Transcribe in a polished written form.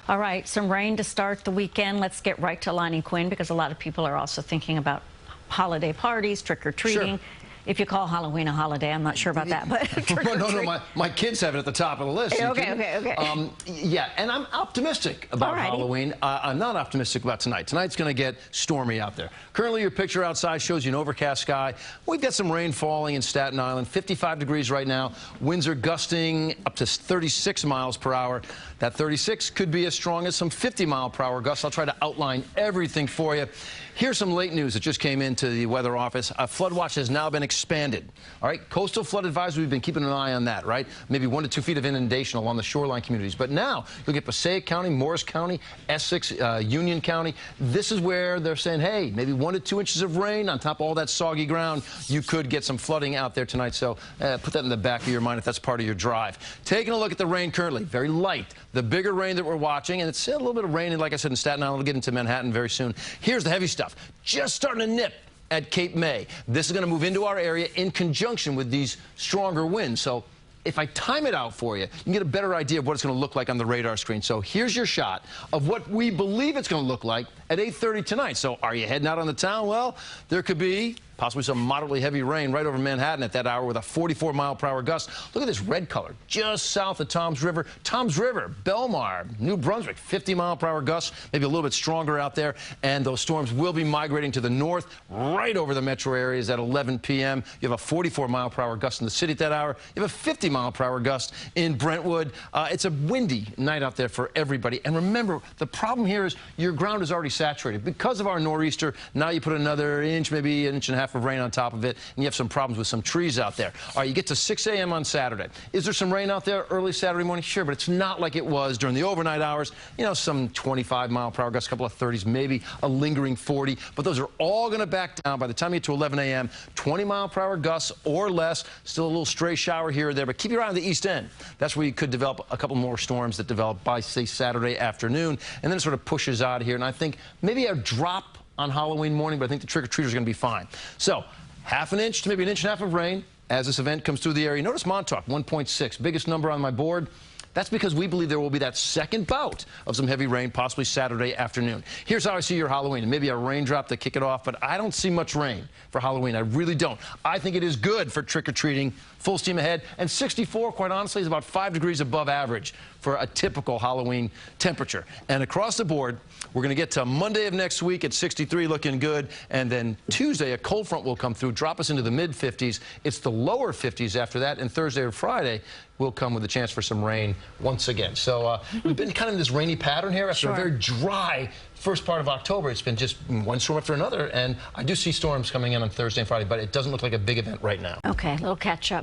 All right, some rain to start the weekend. Let's get right to Lonnie Quinn, because a lot of people are also thinking about holiday parties, trick-or-treating. Sure. If you call Halloween a holiday, I'm not sure about that, but No, my kids have it at the top of the list. Okay. Yeah, and I'm optimistic about Halloween. I'm not optimistic about tonight. Tonight's going to get stormy out there. Currently, your picture outside shows you an overcast sky. We've got some rain falling in Staten Island, 55 degrees right now. Winds are gusting up to 36 miles per hour. That 36 could be as strong as some 50-mile-per-hour gusts. I'll try to outline everything for you. Here's some late news that just came into the weather office. A flood watch has now been expanded. All right, coastal flood advisory, we've been keeping an eye on that, right? Maybe 1 to 2 feet of inundation along the shoreline communities. But now, look at Passaic County, Morris County, Essex, Union County. This is where they're saying, hey, maybe 1 to 2 inches of rain on top of all that soggy ground. You could get some flooding out there tonight. So put that in the back of your mind if that's part of your drive. Taking a look at the rain currently, very light. The bigger rain that we're watching, and it's a little bit of rain, like I said, in Staten Island. We'll get into Manhattan very soon. Here's the heavy stuff. Just starting to nip at Cape May. This is going to move into our area in conjunction with these stronger winds. So if I time it out for you, you can get a better idea of what it's going to look like on the radar screen. So here's your shot of what we believe it's going to look like at 8:30 tonight. So are you heading out on the town? Well, there could be possibly some moderately heavy rain right over Manhattan at that hour with a 44-mile-per-hour gust. Look at this red color just south of Toms River. Toms River, Belmar, New Brunswick, 50-mile-per-hour gusts, maybe a little bit stronger out there. And those storms will be migrating to the north, right over the metro areas at 11 p.m. You have a 44-mile-per-hour gust in the city at that hour. You have a 50-mile-per-hour gust in Brentwood. It's a windy night out there for everybody. And remember, the problem here is your ground is already saturated. Because of our nor'easter, now you put another inch, maybe an inch and a half of rain on top of it, and you have some problems with some trees out there. All right, you get to 6 a.m. on Saturday. Is there some rain out there early Saturday morning? Sure, but it's not like it was during the overnight hours. You know, some 25-mile-per-hour gusts, a couple of 30s, maybe a lingering 40. But those are all going to back down by the time you get to 11 a.m. 20-mile-per-hour gusts or less. Still a little stray shower here or there, but keep your eye on the east end. That's where you could develop a couple more storms that develop by, say, Saturday afternoon, and then it sort of pushes out of here. And I think maybe a drop on Halloween morning, but I think the trick-or-treaters are going to be fine. So, half an inch to maybe an inch and a half of rain as this event comes through the area. Notice Montauk, 1.6, biggest number on my board. That's because we believe there will be that second bout of some heavy rain, possibly Saturday afternoon. Here's how I see your Halloween, and maybe a raindrop to kick it off, but I don't see much rain for Halloween. I really don't. I think it is good for trick-or-treating, full steam ahead, and 64, quite honestly, is about 5 degrees above average for a typical Halloween temperature. And across the board, we're going to get to Monday of next week at 63, looking good, and then Tuesday, a cold front will come through, drop us into the mid-50s. It's the lower 50s after that, and Thursday or Friday will come with a chance for some rain once again. So we've been kind of in this rainy pattern here after a very dry first part of October. It's been just one storm after another, and I do see storms coming in on Thursday and Friday, but it doesn't look like a big event right now. Okay, a little catch up.